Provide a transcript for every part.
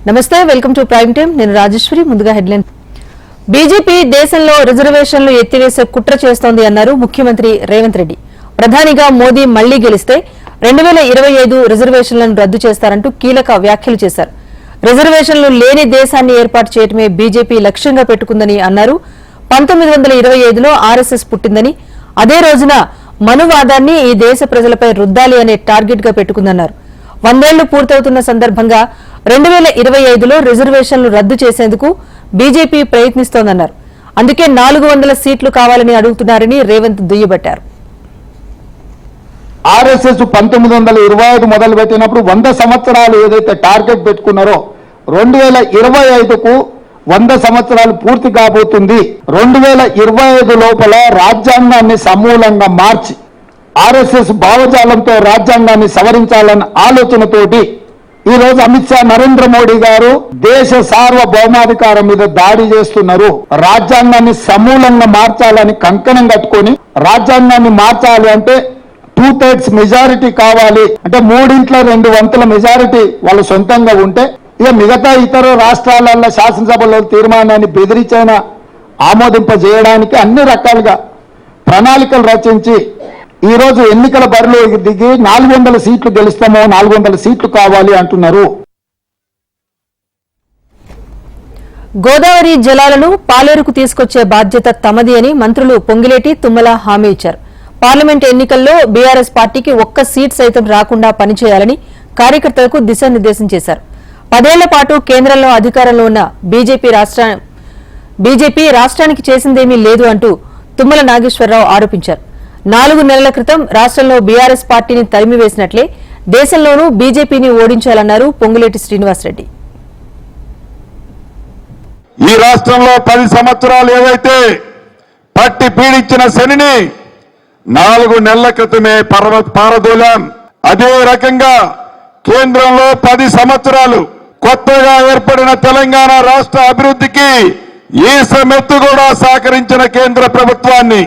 నమస్తే, welcome to prime time. నేను రాజేశ్వరి. ముందుగా హెడ్లైన్. బీజేపీ దేశంలో రిజర్వేషన్లు ఎత్తివేసే కుట్ర చేస్తోంది అన్నారు ముఖ్యమంత్రి రేవంత్ రెడ్డి. ప్రధానిగా మోదీ మళ్లీ గెలిస్తే 2025 రిజర్వేషన్లను రద్దు చేస్తారంటూ కీలక వ్యాఖ్యలు చేశారు. రిజర్వేషన్లు లేని దేశాన్ని ఏర్పాటు చేయడమే బీజేపీ లక్ష్యంగా పెట్టుకుందని అన్నారు. 1925లో ఆర్ఎస్ఎస్ పుట్టిందని, అదే రోజున మనువాదాన్ని ఈ దేశ ప్రజలపై రుద్దాలి అనే టార్గెట్ గా పెట్టుకుందన్నారు. 100 ఏళ్లు పూర్తవుతున్న సందర్భంగా 2025లో రిజర్వేషన్లు రద్దు చేసేందుకు బీజేపీ ప్రయత్నిస్తోందన్నారు. అందుకే 400 సీట్లు కావాలని అడుగుతున్నారని రేవంత్ దుయ్యబట్టారు. ఆర్ఎస్ఎస్ 1925 మొదలు పెట్టినప్పుడు 100 సంవత్సరాలు ఏదైతే టార్గెట్ పెట్టుకున్నారో 2025కు 100 సంవత్సరాలు పూర్తి కాబోతుంది. 2025 లోపల రాజ్యాంగాన్ని సమూలంగా మార్చి ఆర్ఎస్ఎస్ భావజాలంతో రాజ్యాంగాన్ని సవరించాలన్న ఆలోచనతోటి ఈ రోజు అమిత్ షా, నరేంద్ర మోడీ గారు దేశ సార్వభౌమాధికారం మీద దాడి చేస్తున్నారు. రాజ్యాంగాన్ని సమూలంగా మార్చాలని కంకణం కట్టుకొని, రాజ్యాంగాన్ని మార్చాలి అంటే 2/3 మెజారిటీ కావాలి అంటే 3/2 మెజారిటీ వాళ్ళు సొంతంగా ఉంటే ఇక మిగతా ఇతర రాష్ట్రాలలో శాసనసభలో తీర్మానాన్ని బెదిరించైనా ఆమోదింపజేయడానికి అన్ని రకాలుగా ప్రణాళికలు రచించి ఈ రోజు ఎన్నికల బరిలో దిగి 400 సీట్లు గెలుస్తామో 400 సీట్లు కావాలి అంటున్నారు. గోదావరి జలాలను పాలేరుకు తీసుకొచ్చే బాధ్యత తమది అని మంత్రులు పొంగిలేటి, తుమ్మల హామీ ఇచ్చారు. పార్లమెంట్ ఎన్నికల్లో బీఆర్ఎస్ పార్టీకి ఒక్క సీట్ సైతం రాకుండా పనిచేయాలని కార్యకర్తలకు దిశానిర్దేశం చేశారు. 10 ఏళ్ల పాటు కేంద్రంలో అధికారంలో ఉన్న బీజేపీ రాష్ట్రానికి చేసిందేమీ లేదు అంటూ తుమ్మల నాగేశ్వరరావు ఆరోపించారు. 4 నెలల క్రితం రాష్ట్రంలో బీఆర్ఎస్ పార్టీని తరిమివేసినట్లే దేశంలోనూ బీజేపీని ఓడించాలన్నారు పొంగులేటి శ్రీనివాసరెడ్డి. ఈ రాష్ట్రంలో 10 సంవత్సరాలు ఏవైతే పట్టి పీడించిన శనిని 4 నెలల క్రితమే పారదోలాం. అదే రకంగా కేంద్రంలో 10 సంవత్సరాలు కొత్తగా ఏర్పడిన తెలంగాణ రాష్ట్ర అభివృద్ధికి ఈసమెత్తు కూడా సహకరించిన కేంద్ర ప్రభుత్వాన్ని,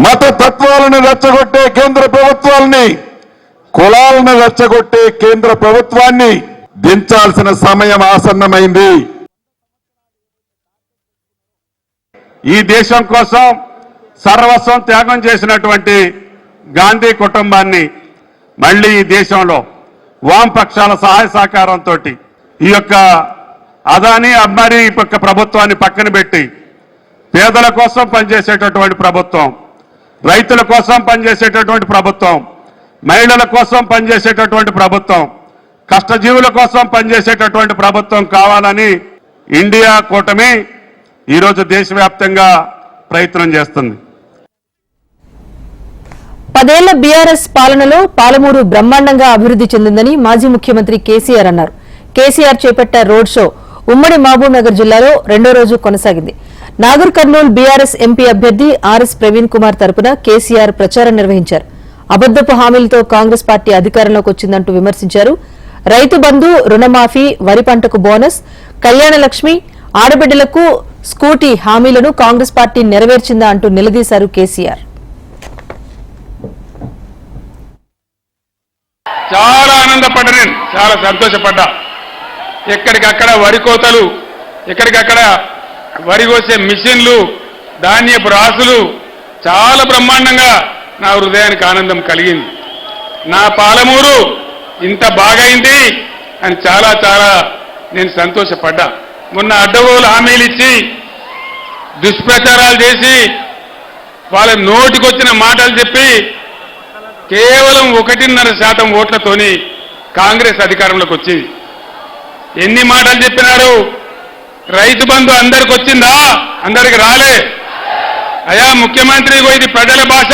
మత తత్వాలను రెచ్చగొట్టే కేంద్ర ప్రభుత్వాన్ని, కులాలను రెచ్చగొట్టే కేంద్ర ప్రభుత్వాన్ని దించాల్సిన సమయం ఆసన్నమైంది. ఈ దేశం కోసం సర్వస్వం త్యాగం చేసినటువంటి గాంధీ కుటుంబాన్ని మళ్లీ ఈ దేశంలో వామపక్షాల సహాయ సహకారంతో ఈ యొక్క అదానీ అంబానీ యొక్క ప్రభుత్వాన్ని పక్కన పెట్టి పేదల కోసం పనిచేసేటటువంటి ప్రభుత్వం, రైతుల కోసం పనిచేసేటటువంటి ప్రభుత్వం, మహిళల కోసం పనిచేసేటటువంటి ప్రభుత్వం, కష్టజీవుల కోసం పనిచేసేటటువంటి ప్రభుత్వం కావాలని ఇండియా కూటమి ఈరోజు దేశవ్యాప్తంగా ప్రయత్నం చేస్తుంది. 10 ఏళ్ల బీఆర్ఎస్ పాలనలో పాలమూరు బ్రహ్మాండంగా అభివృద్ది చెందిందని మాజీ ముఖ్యమంత్రి కేసీఆర్ అన్నారు. కేసీఆర్ చేపట్టే రోడ్ షో ఉమ్మడి మహబూబ్ నగర్ జిల్లాలో 2వ రోజు కొనసాగింది. నాగర్ కర్నూల్ బీఆర్ఎస్ ఎంపీ అభ్యర్థి ఆర్ఎస్ ప్రవీణ్ కుమార్ తరపున కేసీఆర్ ప్రచారం నిర్వహించారు. అబద్దపు హామీలతో కాంగ్రెస్ పార్టీ అధికారంలోకి వచ్చిందంటూ విమర్శించారు. రైతు బంధు, రుణమాఫీ, వరి పంటకు బోనస్, కళ్యాణ లక్ష్మి, ఆడబిడ్డలకు స్కూటీ హామీలను కాంగ్రెస్ పార్టీ నెరవేర్చిందా అంటూ నిలదీశారు కేసీఆర్. చాలా ఆనందపడ్డా, నేను చాలా సంతోషపడ్డా. ఎక్కడికక్కడ వరి కోతలు, ఎక్కడికక్కడ వరి కోసే మిషన్లు, ధాన్యపు రాసులు చాలా బ్రహ్మాండంగా నా హృదయానికి ఆనందం కలిగింది. నా పాలమూరు ఇంత బాగైంది అని చాలా చాలా నేను సంతోషపడ్డా. మొన్న అడ్డగోలు హామీలు ఇచ్చి దుష్ప్రచారాలు చేసి వాళ్ళ నోటికొచ్చిన మాటలు చెప్పి కేవలం 1.5% ఓట్లతోని కాంగ్రెస్ అధికారంలోకి వచ్చింది. ఎన్ని మాటలు చెప్పినారు? రైతు బంధు అందరికి వచ్చిందా? అందరికి రాలే. అయా ముఖ్యమంత్రి, ఇది ప్రజల భాష,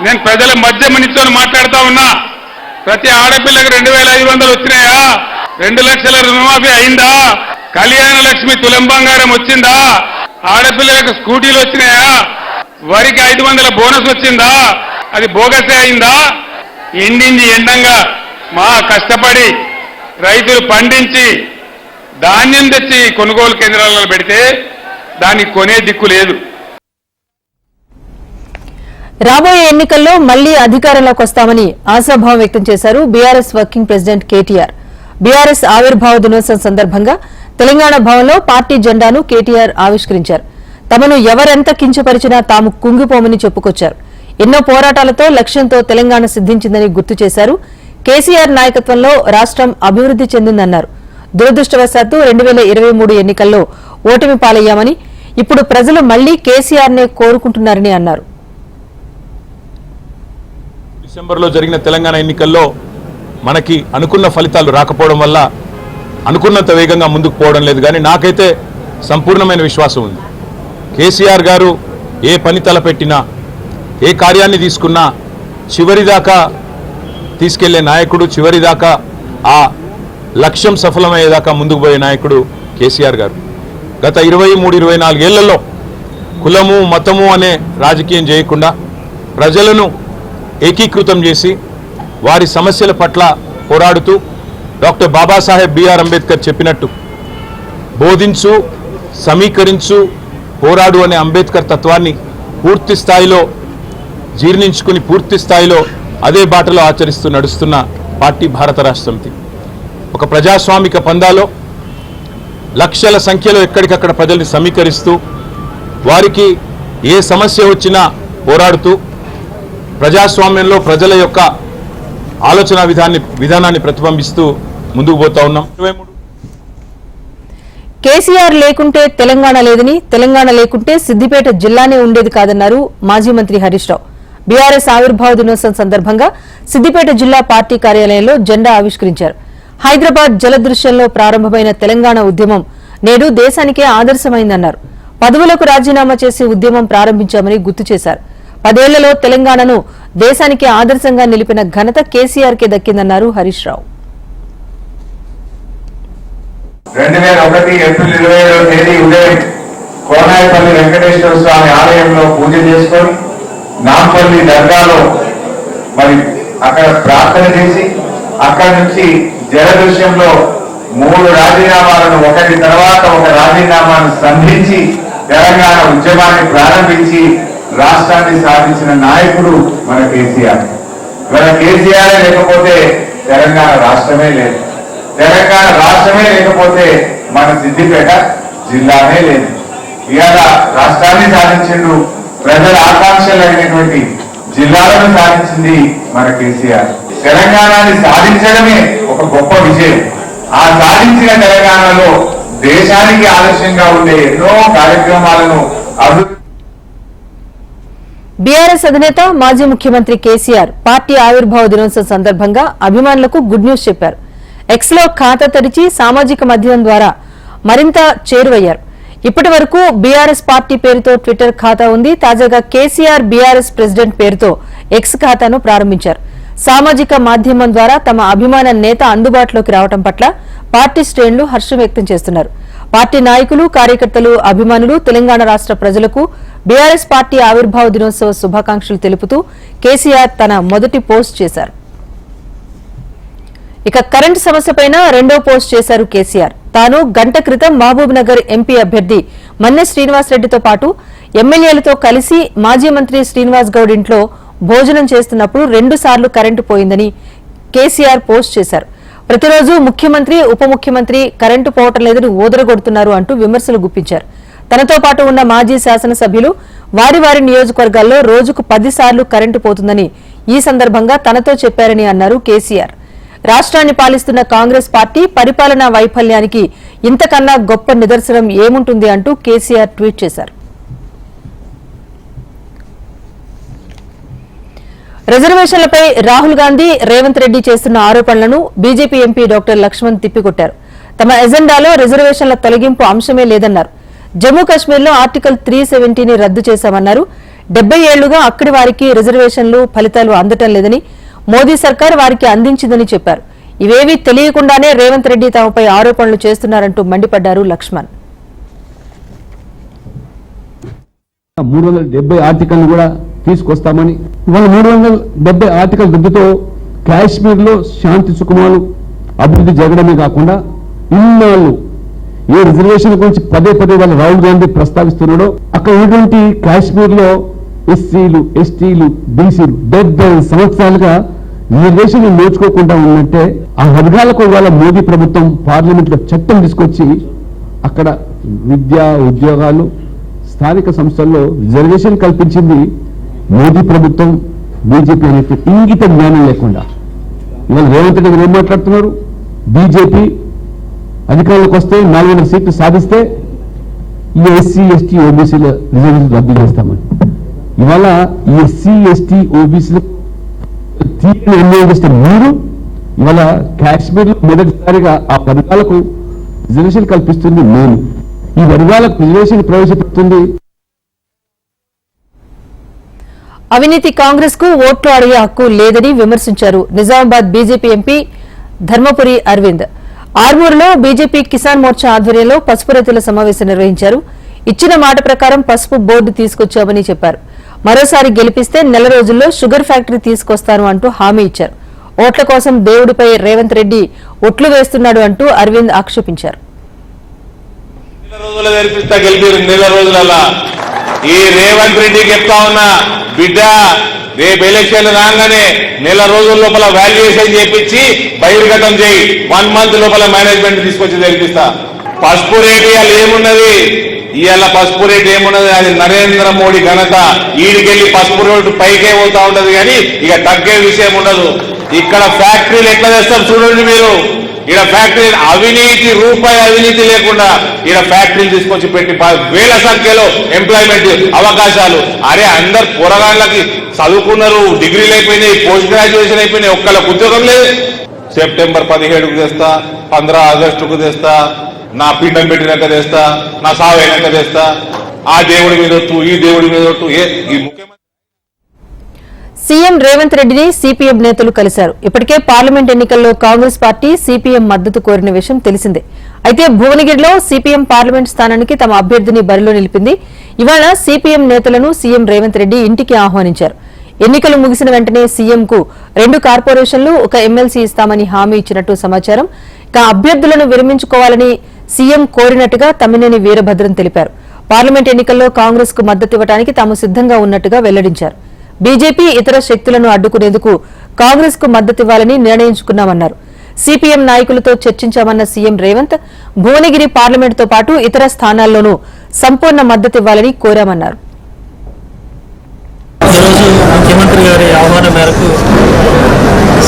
నేను ప్రజల మధ్య నిల్చొని మాట్లాడుతా ఉన్నా. ప్రతి ఆడపిల్లకు 2500 వచ్చినాయా? 2 లక్షల రుణమాఫీ అయిందా? కళ్యాణ లక్ష్మి తులం బంగారం వచ్చిందా? ఆడపిల్లలకు స్కూటీలు వచ్చినాయా? వరికి 500 బోనస్ వచ్చిందా? అది బోగసే అయిందా? ఎండింది ఎండంగా మా కష్టపడి రైతులు పండించి ధాన్యం తెచ్చి కొనుగోలు కేంద్రాలలో పెడితే దానికి కొనే దిక్కు లేదు. రాబోయే ఎన్నికల్లో మళ్లీ అధికారంలోకి వస్తామని ఆశాభావం వ్యక్తం చేశారు BRS working president KTR. BRS ఆవిర్భావ దినోత్సవం సందర్భంగా తెలంగాణ భవన్లో పార్టీ జెండాను కేటీఆర్ ఆవిష్కరించారు. తమను ఎవరెంత కించపరిచినా తాము కుంగిపోమని చెప్పుకొచ్చారు. ఎన్నో పోరాటాలతో లక్ష్యంతో తెలంగాణ సిద్ధించిందని గుర్తు చేశారు. కేసీఆర్ నాయకత్వంలో రాష్ట్రం అభివృద్ది చెందిందన్నారు. దురదృష్టవశాత్తు 2023 ఎన్నికల్లో ఓటమి పాలయ్యామని, ఇప్పుడు ప్రజలు మళ్లీ కేసీఆర్నే కోరుకుంటున్నారని అన్నారు. డిసెంబర్లో జరిగిన తెలంగాణ ఎన్నికల్లో మనకి అనుకున్న ఫలితాలు రాకపోవడం వల్ల అనుకున్నంత వేగంగా ముందుకు పోవడం లేదు. కానీ నాకైతే సంపూర్ణమైన విశ్వాసం ఉంది. కేసీఆర్ గారు ఏ పని తలపెట్టినా, ఏ కార్యాన్ని తీసుకున్నా చివరిదాకా తీసుకెళ్లే నాయకుడు, చివరిదాకా ఆ లక్ష్యం సఫలమయ్యేదాకా ముందుకు పోయే నాయకుడు కేసీఆర్ గారు. గత 23-24 ఏళ్లలో కులము మతము అనే రాజకీయం చేయకుండా ప్రజలను ఏకీకృతం చేసి వారి సమస్యల పట్ల పోరాడుతూ డాక్టర్ బాబాసాహెబ్ బిఆర్ అంబేద్కర్ చెప్పినట్టు బోధించు, సమీకరించు, పోరాడు అనే అంబేద్కర్ తత్వాన్ని పూర్తి స్థాయిలో జీర్ణించుకుని పూర్తి స్థాయిలో అదే బాటలో ఆచరిస్తూ నడుస్తున్న పార్టీ భారత రాష్ట్ర సమితి. ఒక ప్రజాస్వామిక పందాలో లక్షల సంఖ్యలో ఎక్కడికక్కడ ప్రజల్ని సమీకరిస్తూ వారికి ఏ సమస్య వచ్చినా పోరాడుతూ ప్రజాస్వామ్యంలో ప్రజల యొక్క ఆలోచన విధానాన్ని ప్రతిబింబిస్తూ ముందుకు పోతా ఉన్నాం. కేసీఆర్ లేకుంటే తెలంగాణ లేదని, తెలంగాణ లేకుంటే సిద్దిపేట జిల్లానే ఉండేది కాదన్నారు మాజీ మంత్రి హరీష్ రావు. బీఆర్ఎస్ ఆవిర్భావ దినోత్సవం సందర్భంగా సిద్దిపేట జిల్లా పార్టీ కార్యాలయంలో జెండా ఆవిష్కరించారు. హైదరాబాద్ జలదృశ్యంలో ప్రారంభమైన తెలంగాణ ఉద్యమం నేడు దేశానికే ఆదర్శమైందన్నారు. పదవులకు రాజీనామా చేసి ఉద్యమం ప్రారంభించామని గుర్తు చేశారు. 10 ఏళ్లలో తెలంగాణను దేశానికి ఆదర్శంగా నిలిపిన ఘనత కేసీఆర్కే దక్కిందన్నారు హరీష్ రావు. 2001 ఏప్రిల్ 27వ తేదీ ఉదయం కోనాయపల్లి వెంకటేశ్వర స్వామి ఆలయంలో పూజ చేసుకొని నాంపల్లి దర్గాలో మరి అక్కడ ప్రార్థన చేసి అక్కడి నుంచి జలదృశ్యంలో 3 రాజీనామాలను ఒకటి తర్వాత ఒక రాజీనామాను సంధించి తెలంగాణ ఉద్యమాన్ని ప్రారంభించి రాష్ట్రాన్ని సాధించిన నాయకుడు మన కేసీఆర్. మన కేసీఆర్ లేకపోతే తెలంగాణ రాష్ట్రమే లేదు. తెలంగాణ రాష్ట్రమే లేకపోతే మన సిద్దిపేట జిల్లానే లేదు. ఇవాళ రాష్ట్రాన్ని సాధించిండు, ప్రజల ఆకాంక్షలు అయినటువంటి జిల్లాలను సాధించింది మన కేసీఆర్. తెలంగాణని సాధించడమే ఒక గొప్ప విజయం. ఆ సాధించిన తెలంగాణలో దేశానికి ఆదర్శంగా ఉండే ఎన్నో కార్యక్రమాలను అభివృద్ధి. బీఆర్ఎస్ అధినేత మాజీ ముఖ్యమంత్రి కేసీఆర్ పార్టీ ఆవిర్భావ దినోత్సవం సందర్భంగా అభిమానులకు గుడ్ న్యూస్ చెప్పారు. ఎక్స్ లో ఖాతా తెరిచి సామాజిక మాధ్యమం ద్వారా మరింత చేరువయ్యారు. ఇప్పటి వరకు బీఆర్ఎస్ పార్టీ పేరుతో ట్విట్టర్ ఖాతా ఉంది. తాజాగా కేసీఆర్ బీఆర్ఎస్ ప్రెసిడెంట్ పేరుతో ఎక్స్ ఖాతాను ప్రారంభించారు. సామాజిక మాధ్యమం ద్వారా తమ అభిమాన నేత అందుబాటులోకి రావడం పట్ల పార్టీ శ్రేణులు హర్షం వ్యక్తం చేస్తున్నారు. పార్టీ నాయకులు, కార్యకర్తలు, అభిమానులు, తెలంగాణ రాష్ట్ర ప్రజలకు బీఆర్ఎస్ పార్టీ ఆవిర్భావ దినోత్సవ శుభాకాంక్షలు తెలుపుతూ కేసీఆర్ తన మొదటి పోస్ట్ చేశారు. ఇక కరెంటు సమస్యపైన రెండో పోస్ట్ చేశారు కేసీఆర్. తాను గంట క్రితం మహబూబ్ నగర్ ఎంపీ అభ్యర్థి మన్నె శ్రీనివాసరెడ్డితో పాటు ఎమ్మెల్యేలతో కలిసి మాజీ మంత్రి శ్రీనివాస్ గౌడ్ ఇంట్లో భోజనం చేస్తున్నప్పుడు 2 సార్లు కరెంటు పోయిందని కేసీఆర్ పోస్ట్ చేశారు. ప్రతిరోజు ముఖ్యమంత్రి, ఉప ముఖ్యమంత్రి కరెంటు పోవటం లేదని ఓదరగొడుతున్నారు అంటూ విమర్శలు గుప్పించారు. తనతో పాటు ఉన్న మాజీ శాసనసభ్యులు వారి వారి నియోజకవర్గాల్లో రోజుకు 10 సార్లు కరెంటు పోతుందని ఈ సందర్భంగా తనతో చెప్పారని అన్నారు కేసీఆర్. రాష్ట్రాన్ని పాలిస్తున్న కాంగ్రెస్ పార్టీ పరిపాలనా వైఫల్యానికి ఇంతకన్నా గొప్ప నిదర్శనం ఏముంటుంది అంటూ కేసీఆర్ ట్వీట్ చేశారు. రిజర్వేషన్లపై రాహుల్ గాంధీ, రేవంత్ రెడ్డి చేస్తున్న ఆరోపణలను బీజేపీ ఎంపీ డాక్టర్ లక్ష్మణ్ తిప్పికొట్టారు. తమ ఎజెండాలో రిజర్వేషన్ల తొలగింపు అంశమే లేదన్నారు. జమ్మూ కశ్మీర్లో ఆర్టికల్ 370ని రద్దు చేశామన్నారు. 70 ఏళ్లుగా అక్కడి వారికి రిజర్వేషన్లు ఫలితాలు అందటం లేదని, మోదీ సర్కార్ వారికి అందించిందని చెప్పారు. ఇవేవీ తెలియకుండానే రేవంత్ రెడ్డి తమపై ఆరోపణలు చేస్తున్నారంటూ మండిపడ్డారు లక్ష్మణ్. 370 ఆర్టికల్ కూడా తీసుకొస్తామని, ఇవాళ 370 ఆర్టికల్ రద్దుతో కాశ్మీర్ లో శాంతి సుఖమాలు అభివృద్ధి జరగడమే కాకుండా ఇన్నాళ్ళు ఏ రిజర్వేషన్ గురించి పదే వాళ్ళ రాహుల్ గాంధీ ప్రస్తావిస్తున్నాడో అక్కడ ఉన్నటువంటి కాశ్మీర్ లో ఎస్సీలు, ఎస్టీలు, బీసీలు 70 సంవత్సరాలుగా రిజర్వేషన్ నోచుకోకుండా ఉన్నట్టే ఆ వర్గాలకు ఇవాళ మోదీ ప్రభుత్వం పార్లమెంట్ లో చట్టం తీసుకొచ్చి అక్కడ విద్య ఉద్యోగాలు స్థానిక సంస్థల్లో రిజర్వేషన్ కల్పించింది మోదీ ప్రభుత్వం, బీజేపీ అనేది ఇంగిత జ్ఞానం లేకుండా. ఇవాళ రేవంత్ రెడ్డి గారు ఏం మాట్లాడుతున్నారు? బీజేపీ అధికారంలోకి వస్తే 400 సీట్లు సాధిస్తే ఈ ఎస్సీ ఎస్టీ ఓబీసీల రిజర్వేషన్ రద్దు చేస్తామని. ఇవాళ ఈ ఎస్సీ ఎస్టీ ఓబీసీల తీర్పును అన్యాయం చేస్తే మీరు ఇవాళ కాశ్మీర్లో మొదటిసారిగా ఆ వర్గాలకు రిజర్వేషన్ కల్పిస్తుంది మేము. ఈ వర్గాలకు రిజర్వేషన్ ప్రవేశపెడుతుంది. అవినీతి కాంగ్రెస్ కు ఓట్లు అడిగే హక్కు లేదని విమర్శించారు నిజామాబాద్ బీజేపీ ఎంపీ ధర్మపురి అరవింద్. ఆర్మూరులో బీజేపీ కిసాన్ మోర్చా ఆధ్వర్యంలో పసుపు రైతుల సమావేశం నిర్వహించారు. ఇచ్చిన మాట ప్రకారం పసుపు బోర్డు తీసుకొచ్చామని చెప్పారు. మరోసారి గెలిపిస్తే నెల రోజుల్లో షుగర్ ఫ్యాక్టరీ తీసుకొస్తాను అంటూ హామీ ఇచ్చారు. ఓట్ల కోసం దేవుడిపై రేవంత్ రెడ్డి ఒట్లు వేస్తున్నాడు అంటూ అరవింద్ ఆక్షేపించారు. నెల రోజుల ఈ రేవంత్ రెడ్డి చెప్తా ఉన్నా, బిడ్డ రేపు ఎలక్షన్ రాగానే నెల రోజుల లోపల వాల్యుయేషన్ చేపించి బహిర్గతం చేయి, 1 మంత్ లోపల మేనేజ్మెంట్ తీసుకొచ్చి తెలిపిస్తా. పసుపు రేటు ఇవాళ ఏమున్నది? ఇవాళ పసుపు రేటు ఏమున్నది? అది నరేంద్ర మోడీ ఘనత. ఈడికెళ్ళి పసుపు రేటు పైకే పోతా ఉంటది కానీ ఇక తగ్గే విషయం ఉండదు. ఇక్కడ ఫ్యాక్టరీలు ఎట్లా చేస్తారు చూడండి మీరు. ఇక్కడ ఫ్యాక్టరీ అవినీతి, రూపాయి అవినీతి లేకుండా ఇక్కడ ఫ్యాక్టరీలు తీసుకొచ్చి పెట్టి వేల సంఖ్యలో ఎంప్లాయ్మెంట్ అవకాశాలు. అరే అందరు పోరగాళ్ళకి చదువుకున్నారు, డిగ్రీలు అయిపోయినాయి, పోస్ట్ గ్రాడ్యుయేషన్ అయిపోయినాయి, ఒక్కళ్ళకి ఉద్యోగం లేదు. సెప్టెంబర్ 17కు తెస్తా, 15 ఆగస్టుకు తెస్తా, నా పిండం పెట్టినాక తెస్తా, నా సావు అయినాక తెస్తా. ఆ దేవుడి మీద ఒట్టు, ఈ దేవుడి మీద ఒట్టు. ఈ ముఖ్యమంత్రి సీఎం రేవంత్ రెడ్డిని సిపిఎం నేతలు కలిశారు. ఇప్పటికే పార్లమెంట్ ఎన్నికల్లో కాంగ్రెస్ పార్టీ సిపిఎం మద్దతు కోరిన విషయం తెలిసిందే. అయితే భువనగిరిలో సిపిఎం పార్లమెంట్ స్థానానికి తమ అభ్యర్థిని బరిలో నిలిపింది. ఇవాళ సిపిఎం నేతలను సీఎం రేవంత్ రెడ్డి ఇంటికి ఆహ్వానించారు. ఎన్నికలు ముగిసిన వెంటనే సీఎంకు 2 కార్పొరేషన్లు, 1 ఎమ్మెల్సీ ఇస్తామని హామీ ఇచ్చినట్టు సమాచారం. ఇక అభ్యర్థులను విరమించుకోవాలని సీఎం కోరినట్టుగా తమ్మినేని వీరభద్రం తెలిపారు. పార్లమెంట్ ఎన్నికల్లో కాంగ్రెస్ కు మద్దతివ్వడానికి తాము సిద్దంగా ఉన్నట్టుగా వెల్లడించారు. బీజేపీ ఇతర శక్తులను అడ్డుకునేందుకు కాంగ్రెస్ కు మద్దతివ్వాలని నిర్ణయించుకున్నామన్నారు. సిపిఎం నాయకులతో చర్చించామన్న సీఎం రేవంత్ భువనగిరి పార్లమెంటుతో పాటు ఇతర స్థానాల్లోనూ సంపూర్ణ మద్దతివ్వాలని కోరామన్నారు. ఈరోజు ముఖ్యమంత్రి గారి ఆహ్వానం మేరకు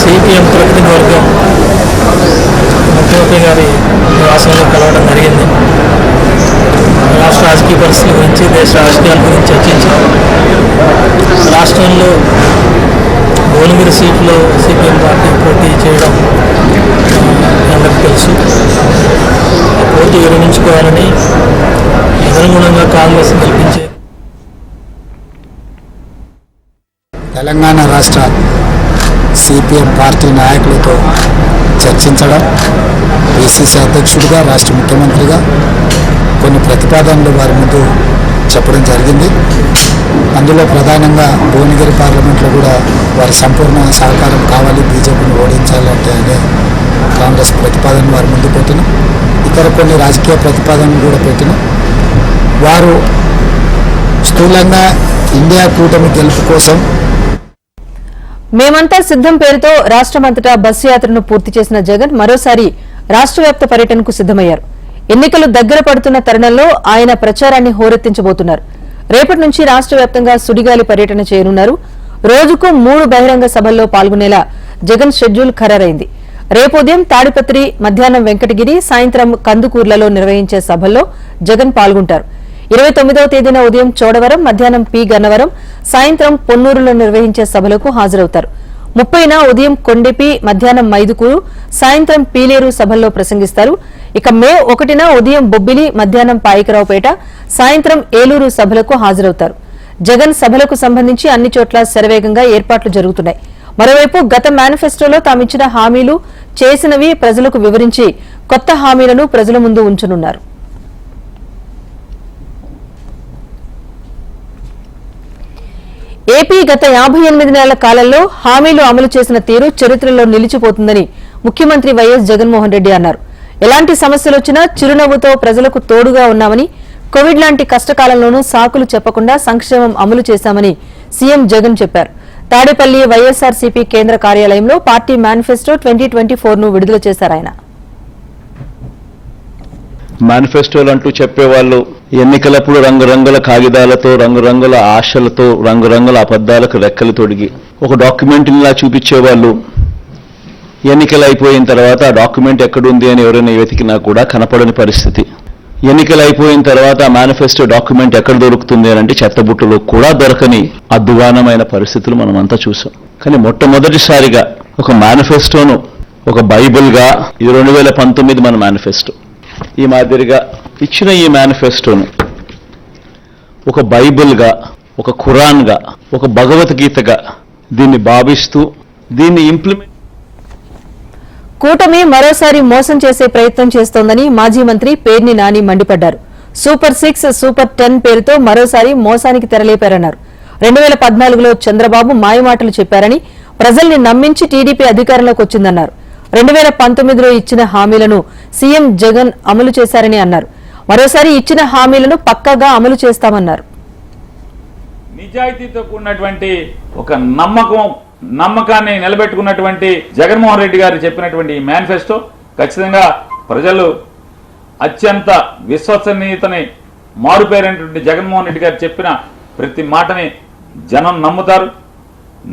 సిపిఎం ప్రతినిధి వర్గం ముఖ్యమంత్రి గారి నివాసంలో కలవడం జరిగింది. రాష్ట్ర రాజకీయ పరిస్థితుల గురించి, దేశ రాజకీయాల గురించి చర్చించాం. రాష్ట్రంలో భువనగిరి సీట్లో సిపిఎం పార్టీ పోటీ చేయడం అందరికీ తెలుసు. పోటీ విరమించుకోవాలని, ఎదురుగుణంగా కాంగ్రెస్ గెలిపించే తెలంగాణ రాష్ట్ర సిపిఎం పార్టీ నాయకులతో చర్చించడం, పిసిసి అధ్యక్షుడిగా, రాష్ట్ర ముఖ్యమంత్రిగా కొన్ని ప్రతిపాదనలు వారి ముందు చెప్పడం జరిగింది. అందులో ప్రధానంగా భువనగిరి పార్లమెంట్లో కూడా వారి సంపూర్ణ సహకారం కావాలి, బీజేపీని ఓడించాలంటే అనే కాంగ్రెస్ ప్రతిపాదన వారి ముందు పెట్టిన, ఇతర కొన్ని రాజకీయ ప్రతిపాదనలు కూడా పెట్టిన. వారు స్థూలంగా ఇండియా కూటమి గెలుపు కోసం మేమంతా సిద్దం పేరుతో రాష్ట్రమంతటా బస్సు యాత్రను పూర్తి చేసిన జగన్ మరోసారి రాష్ట్ర వ్యాప్త పర్యటనకు సిద్దమయ్యారు. ఎన్నికలు దగ్గర పడుతున్న తరుణంలో ఆయన ప్రచారాన్ని హోరెత్తించబోతున్నారు. రేపటి నుంచి రాష్ట్ర వ్యాప్తంగా సుడిగాలి పర్యటన చేయనున్నారు. రోజుకు 3 బహిరంగ సభల్లో పాల్గొనేలా జగన్ షెడ్యూల్ ఖరారైంది. రేపు ఉదయం తాడిపత్రి, మధ్యాహ్నం వెంకటగిరి, సాయంత్రం కందుకూర్లలో నిర్వహించే సభల్లో జగన్ పాల్గొంటారు. 29వ తేదీన ఉదయం చోడవరం, మధ్యాహ్నం పి గన్నవరం, సాయంత్రం పొన్నూరులో నిర్వహించే సభలకు హాజరవుతారు. 30న ఉదయం కొండెపి, మధ్యాహ్నం మైదుకూరు, సాయంత్రం పీలేరు సభల్లో ప్రసంగిస్తారు. ఇక మే 1న ఉదయం బొబ్బిలి, మధ్యాహ్నం పాయికరావుపేట, సాయంత్రం ఏలూరు సభలకు హాజరవుతారు. జగన్ సభలకు సంబంధించి అన్ని చోట్ల శరవేగంగా ఏర్పాట్లు జరుగుతున్నాయి. మరోవైపు గత మేనిఫెస్టోలో తామిచ్చిన హామీలు, చేసినవి ప్రజలకు వివరించి కొత్త హామీలను ప్రజల ముందు ఉంచనున్నారు. ఏపీ గత 58 నెలల కాలంలో హామీలు అమలు చేసిన తీరు చరిత్రలో నిలిచిపోతుందని ముఖ్యమంత్రి వైఎస్ జగన్మోహన్ రెడ్డి అన్నారు. ఎలాంటి సమస్యలొచ్చినా చిరునవ్వుతో ప్రజలకు తోడుగా ఉన్నామని, కోవిడ్ లాంటి కష్టకాలంలోనూ సాకులు చెప్పకుండా సంక్షేమం అమలు చేశామని సీఎం జగన్ చెప్పారు. తాడేపల్లి వైఎస్ఆర్సీపీ కేంద్ర కార్యాలయంలో పార్టీ మేనిఫెస్టో 2024ను విడుదల చేశారు ఆయన. మేనిఫెస్టోలు అంటూ చెప్పేవాళ్ళు ఎన్నికలప్పుడు రంగురంగుల కాగితాలతో, రంగురంగుల ఆశలతో, రంగురంగుల అబద్దాలకు రెక్కలు తొడిగి ఒక డాక్యుమెంట్లా చూపించేవాళ్ళు. ఎన్నికలు అయిపోయిన తర్వాత ఆ డాక్యుమెంట్ ఎక్కడుంది అని ఎవరైనా వెతికినా కూడా కనపడని పరిస్థితి. ఎన్నికలు అయిపోయిన తర్వాత ఆ మేనిఫెస్టో డాక్యుమెంట్ ఎక్కడ దొరుకుతుంది అని అంటే చెత్తబుట్టలో కూడా దొరకని అధ్వానమైన పరిస్థితులు మనం అంతా చూసాం. కానీ మొట్టమొదటిసారిగా ఒక మేనిఫెస్టోను ఒక బైబిల్గా, ఇది 2019 మన మేనిఫెస్టో, ఈ మాదిరిగా ఇచ్చిన ఈ మేనిఫెస్టోను ఒక బైబిల్గా, ఒక ఖురాన్గా, ఒక భగవద్గీతగా దీన్ని భావిస్తూ దీన్ని ఇంప్లిమెంట్. కూటమి మరోసారి మోసం చేసే ప్రయత్నం చేస్తోందని మాజీ మంత్రి పేర్ని నాని మండిపడ్డారు. సూపర్ 6, సూపర్ 10 పేరుతో మరోసారి మోసానికి తెరలేపారన్నారు. 2014లో చంద్రబాబు మాయమాటలు చెప్పారని ప్రజల్ని నమ్మించి టీడీపీ అధికారంలోకి వచ్చిందన్నారు. 2019లో ఇచ్చిన హామీలను సీఎం జగన్ అమలు చేశారని అన్నారు. మరోసారి ఇచ్చిన హామీలను పక్కాగా అమలు చేస్తామన్నారు. నిజాయితీతో కూడినటువంటి ఒక నమ్మకాన్ని నిలబెట్టుకున్నటువంటి జగన్మోహన్ రెడ్డి గారు చెప్పినటువంటి ఈ మేనిఫెస్టో ఖచ్చితంగా ప్రజలు అత్యంత విశ్వసనీయతని మారుపేరైనటువంటి జగన్మోహన్ రెడ్డి గారు చెప్పిన ప్రతి మాటని జనం నమ్ముతారు.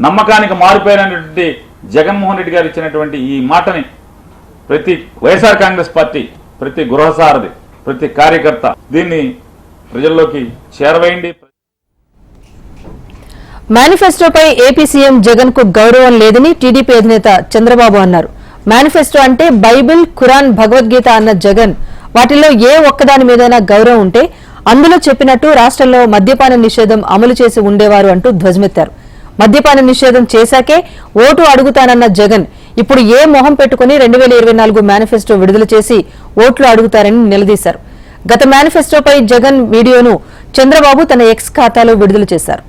నమ్మకానికి మారుపేరైనటువంటి జగన్మోహన్ రెడ్డి గారు ఇచ్చినటువంటి ఈ మాటని ప్రతి వైఎస్ఆర్ కాంగ్రెస్ పార్టీ, ప్రతి గృహసారథి, ప్రతి కార్యకర్త దీన్ని ప్రజల్లోకి చేరవేయండి. మేనిఫెస్టోపై ఏపీ సీఎం జగన్ కు గౌరవం లేదని టీడీపీ అధినేత చంద్రబాబు అన్నారు. మేనిఫెస్టో అంటే బైబిల్, ఖురాన్, భగవద్గీత అన్న జగన్ వాటిల్లో ఏ ఒక్కదాని మీదైనా గౌరవం ఉంటే అందులో చెప్పినట్టు రాష్ట్రంలో మద్యపాన నిషేధం అమలు చేసి ఉండేవారు అంటూ ధ్వజమెత్తారు. మద్యపాన నిషేధం చేశాకే ఓటు అడుగుతానన్న జగన్ ఇప్పుడు ఏ మొహం పెట్టుకుని 2024 మేనిఫెస్టో విడుదల చేసి ఓట్లు అడుగుతారని నిలదీశారు. గత మేనిఫెస్టోపై జగన్ వీడియోను చంద్రబాబు తన ఎక్స్ ఖాతాలో విడుదల చేశారు.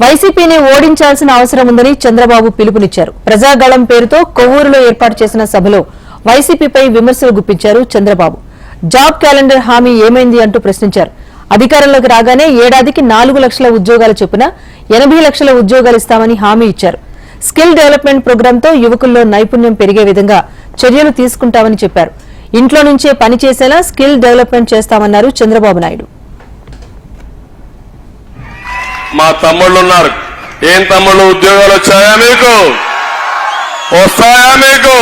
వైసీపీని ఓడించాల్సిన అవసరం ఉందని చంద్రబాబు పిలుపునిచ్చారు. ప్రజాగళం పేరుతో కొవ్వూరులో ఏర్పాటు చేసిన సభలో వైసీపీపై విమర్శలు గుప్పించారు చంద్రబాబు. జాబ్ క్యాలెండర్ హామీ ఏమైంది అంటూ ప్రశ్నించారు. అధికారంలోకి రాగానే ఏడాదికి 4 లక్షల ఉద్యోగాలు చొప్పున 80 లక్షల ఉద్యోగాలు ఇస్తామని హామీ ఇచ్చారు. స్కిల్ డెవలప్మెంట్ ప్రోగ్రాంతో యువకుల్లో నైపుణ్యం పెరిగే విధంగా చర్యలు తీసుకుంటామని చెప్పారు. ఇంట్లో నుంచే పనిచేసేలా స్కిల్ డెవలప్మెంట్ చేస్తామన్నారు చంద్రబాబు నాయుడు. మా తమ్ముళ్ళు ఉన్నారు. ఏం తమ్ముళ్ళు, ఉద్యోగాలు వచ్చాయా మీకు? వస్తాయా మీకు?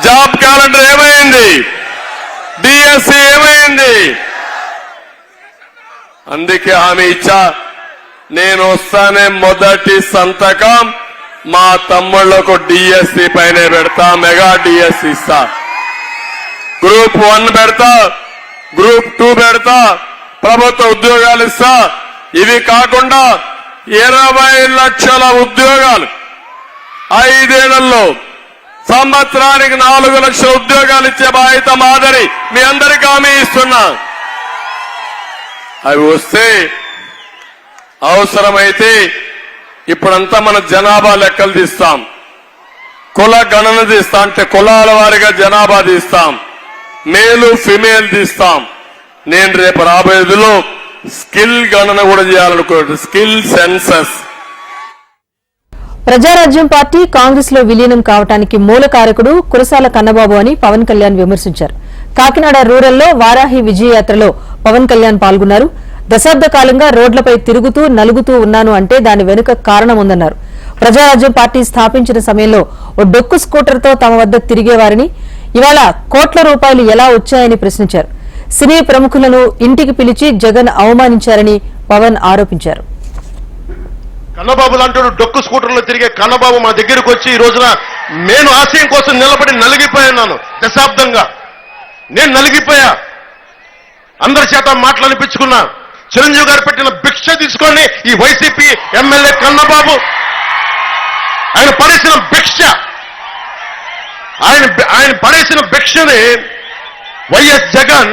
జాబ్ క్యాలెండర్ ఏమైంది? డిఎస్సి ఏమైంది? అందుకే హామీ ఇచ్చా, నేను వస్తానే మొదటి సంతకం మా తమ్ముళ్లకు డిఎస్సి పైనే పెడతా, మెగా డిఎస్సి ఇస్తా. గ్రూప్ 1 పెడతా, గ్రూప్ 2 పెడతా, ప్రభుత్వ ఉద్యోగాలు ఇస్తా. ఇవి కాకుండా 20 లక్షల ఉద్యోగాలు 5 ఏళ్లలో, సంవత్సరానికి 4 లక్షల ఉద్యోగాలు ఇచ్చే బాధ్యత మాదిరి మీ అందరికీ హామీ ఇస్తున్నా. అవి వస్తే అవసరమైతే ఇప్పుడంతా మన జనాభా లెక్కలు తీస్తాం, కుల గణన తీస్తాం, అంటే కులాల వారిగా జనాభా తీస్తాం, మేలు ఫిమేల్ తీస్తాం. నేను రేపు రాబోయేదిలో స్కిల్ గణన కూడా చేయాలనుకుంటున్నాను, skill census. Prajarajyam party Congress లో విలీనం కావడానికి మూల కారకుడు కురసాల కన్నబాబు అని పవన్ కళ్యాణ్ విమర్శించారు. కాకినాడ రూరల్లో వారాహి విజయయాత్రలో పవన్ కళ్యాణ్ పాల్గొన్నారు. దశాబ్ద కాలంగా రోడ్లపై తిరుగుతూ నలుగుతూ ఉన్నాను అంటే దాని వెనుక కారణం ఉందన్నారు. ప్రజారాజ్యం పార్టీ స్థాపించిన సమయంలో ఓ డొక్కు స్కూటర్తో తమ వద్ద తిరిగేవారని, ఇవాళ కోట్ల రూపాయలు ఎలా వచ్చాయని ప్రశ్నించారు. సినీ ప్రముఖులను ఇంటికి పిలిచి జగన్ అవమానించారని పవన్ ఆరోపించారు. కన్నబాబు లాంటి డొక్కు స్కూటర్లో తిరిగే కన్నబాబు మా దగ్గరకు వచ్చి ఈ రోజున నేను ఆశయం కోసం నిలబడి నలిగిపోయాను. దశాబ్దంగా నేను నలిగిపోయా, అందరి చేత మాటలు అనిపించుకున్నా. చిరంజీవి గారు పెట్టిన భిక్ష తీసుకొని ఈ వైసీపీ ఎమ్మెల్యే కన్నబాబు ఆయన పడేసిన భిక్ష, ఆయన పడేసిన భిక్షని వైఎస్ జగన్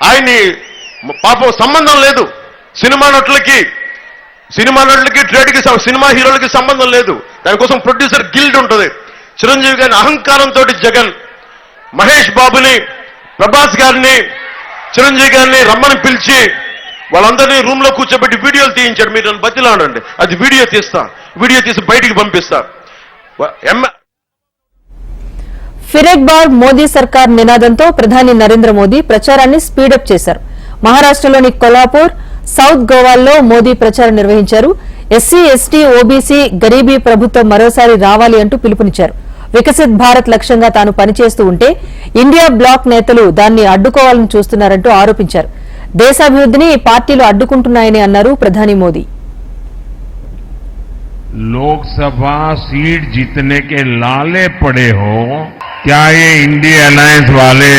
ఆయన్ని పాపం సంబంధం లేదు. సినిమా నటులకి ట్రేడ్కి, సినిమా హీరోలకి సంబంధం లేదు. దానికోసం ప్రొడ్యూసర్ గిల్డ్ ఉంటుంది. చిరంజీవి గారిని అహంకారంతో జగన్ మహేష్ బాబుని, ప్రభాస్ గారిని, చిరంజీవి గారిని రమ్మని పిలిచి వాళ్ళందరినీ రూమ్ లో కూర్చోబెట్టి వీడియోలు తీయించాడు. మీరు నన్ను బతిలాడండి, అది వీడియో తీసి బయటికి పంపిస్తా. ఫిర్ బార్ మోదీ సర్కార్ నినాదంతో ప్రధాని నరేంద్ర మోదీ ప్రచారాన్ని స్పీడప్ చేశారు. మహారాష్ట్రలోని కొల్హాపూర్, సౌత్ గోవాల్లో మోదీ ప్రచారం నిర్వహించారు. ఎస్సీ, ఎస్టీ, ఓబీసీ, గరీబీ ప్రభుత్వం మరోసారి రావాలి అంటూ పిలుపునిచ్చారు. వికసిత్ భారత్ లక్ష్యంగా తాను పనిచేస్తూ ఉంటే ఇండియా బ్లాక్ నేతలు దాన్ని అడ్డుకోవాలని చూస్తున్నారంటూ ఆరోపించారు. దేశాభివృద్ధిని ఈ పార్టీలు అడ్డుకుంటున్నాయని అన్నారు ప్రధాని మోదీ. लोकसभा सीट जीतने के लाले पड़े हो, क्या ये इंडिया अलायंस वाले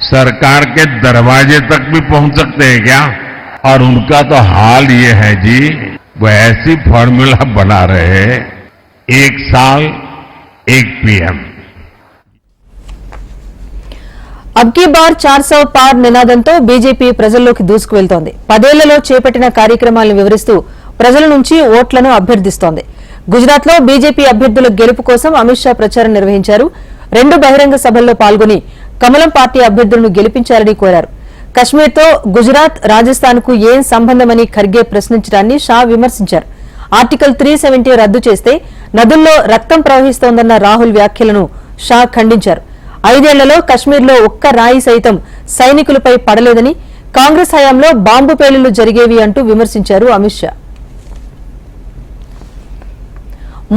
सरकार के दरवाजे तक भी पहुंच सकते हैं क्या? और उनका तो हाल ये है जी, वो ऐसी फॉर्मूला बना रहे हैं, 1 साल 1 PM. అబ్కీ బార్ 400 పార్ నినాదంతో బీజేపీ ప్రజల్లోకి దూసుకువెళ్తోంది. 10 ఏళ్లలో చేపట్టిన కార్యక్రమాలను వివరిస్తూ ప్రజల నుంచి ఓట్లను అభ్యర్థిస్తోంది. గుజరాత్ లో బీజేపీ అభ్యర్థుల గెలుపు కోసం అమిత్ షా ప్రచారం నిర్వహించారు. 2 బహిరంగ సభల్లో పాల్గొని కమలం పార్టీ అభ్యర్థులను గెలిపించాలని కోరారు. కశ్మీర్తో గుజరాత్, రాజస్థాన్ కు ఏం సంబంధమని ఖర్గే ప్రశ్నించడాన్ని షా విమర్శించారు. ఆర్టికల్ 370 రద్దు చేస్తే నదుల్లో రక్తం ప్రవహిస్తోందన్న రాహుల్ వ్యాఖ్యలను షా ఖండించారు. 5 ఏళ్లలో కశ్మీర్లో ఒక్క రాయి సైతం సైనికులపై పడలేదని, కాంగ్రెస్ హయాంలో బాంబు పేలుళ్లు జరిగేవి అంటూ విమర్శించారు అమిత్ షా.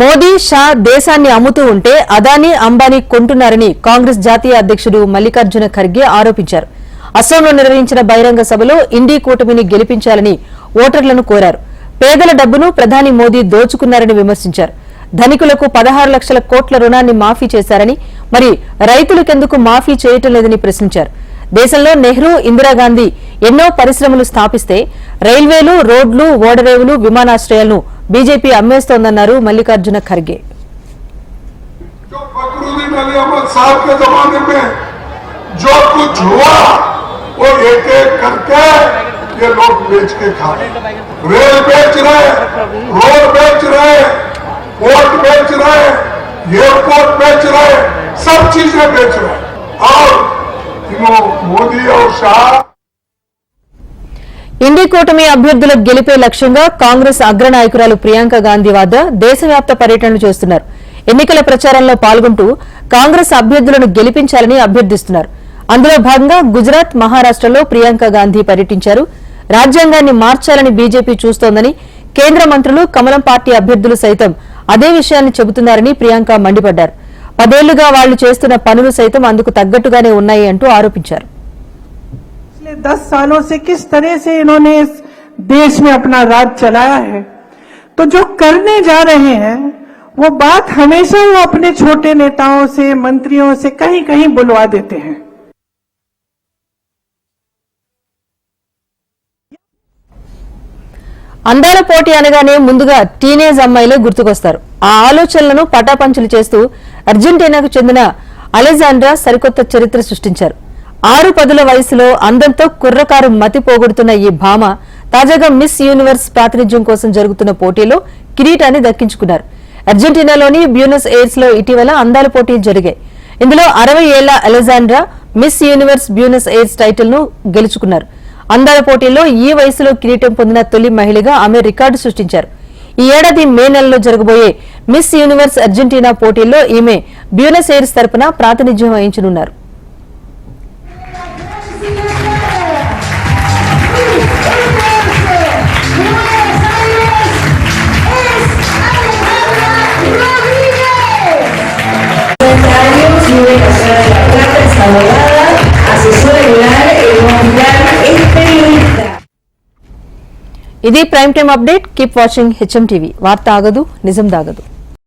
మోదీ, షా దేశాన్ని అమ్ముతూ ఉంటే అదానీ, అంబానీ కొంటున్నారని కాంగ్రెస్ జాతీయ అధ్యక్షుడు మల్లికార్జున ఖర్గే ఆరోపించారు. అస్సాంలో నిర్వహించిన బహిరంగ సభలో ఇండీ కూటమిని గెలిపించాలని ఓటర్లను కోరారు. పేదల డబ్బును ప్రధాని మోదీ దోచుకున్నారని విమర్శించారు. ధనికులకు 16 లక్షల కోట్ల రుణాన్ని మాఫీ చేశారని, మరి రైతులకెందుకు మాఫీ చేయటం లేదని ప్రశ్నించారు. దేశంలో నెహ్రూ, ఇందిరాగాంధీ ఎన్నో పరిశ్రమలు స్థాపిస్తే రైల్వేలు, రోడ్లు, ఓడరేవులు, విమానాశ్రయాలను బీజేపీ అమ్మేస్తోందన్నారు మల్లికార్జున ఖర్గే. जो कुछ हुआ वो एक एक करके ये लोग बेच के खा रहे, रेल बेच रहे, रोड बेच रहे, पोर्ट बेच रहे, एयरपोर्ट बेच रहे, सब चीजें बेच रहे. और मोदी और शाह ఇండీ కూటమి అభ్యర్థుల గెలిపే లక్ష్యంగా కాంగ్రెస్ అగ్రనాయకురాలు ప్రియాంక గాంధీ వాద్రా దేశవ్యాప్త పర్యటనలు చేస్తున్నారు. ఎన్నికల ప్రచారంలో పాల్గొంటూ కాంగ్రెస్ అభ్యర్థులను గెలిపించాలని అభ్యర్థిస్తున్నారు. అందులో భాగంగా గుజరాత్, మహారాష్ట్రలో ప్రియాంక గాంధీ పర్యటించారు. రాజ్యాంగాన్ని మార్చాలని బీజేపీ చూస్తోందని, కేంద్ర మంత్రులు, కమలం పార్టీ అభ్యర్థులు సైతం అదే విషయాన్ని చెబుతున్నారని ప్రియాంక మండిపడ్డారు. 10 ఏళ్లుగా వాళ్లు చేస్తున్న పనులు సైతం అందుకు తగ్గట్టుగానే ఉన్నాయి అంటూ ఆరోపించారు. 10 सालों से किस तरह से इन्होंने इस देश में अपना राज चलाया है, तो जो करने जा रहे हैं वो बात हमेशा वो अपने छोटे नेताओं से, मंत्रियों से कहीं कहीं बुलवा देते हैं. అందాల పోటీ అనగానే ముందుగా టీనేజ్ అమ్మాయిలే గుర్తుకొస్తారు. ఆ ఆలోచనలను పటాపంచలు చేస్తూ అర్జెంటీనాకు చెందిన అలెజాండ్రా సరికొత్త చరిత్ర సృష్టించారు. 6-10 వయసులో అందంతో కుర్రకారు మతి పోగొడుతున్న ఈ భామ తాజాగా మిస్ యూనివర్స్ ప్రాతినిధ్యం కోసం జరుగుతున్న పోటీలో కిరీటాన్ని దక్కించుకున్నారు. అర్జెంటీనాలోని బ్యూనస్ ఎయిర్స్ లో ఇటీవల అందాల పోటీలు జరిగాయి. ఇందులో 60 ఏళ్ల Alejandra miss universe Buenos heirs title ను గెలుచుకున్నారు. అందాల పోటీల్లో ఈ వయసులో కిరీటం పొందిన తొలి మహిళగా ఆమె రికార్డు సృష్టించారు. ఈ ఏడాది మే నెలలో జరగబోయే మిస్ యూనివర్స్ అర్జెంటీనా పోటీల్లో ఈమె బ్యూనస్ ఎయిర్స్ తరపున ప్రాతినిధ్యం వహించనున్నారు. ఇది prime time update. Keep watching HM TV. వార్త ఆగదు, నిజం దాగదు.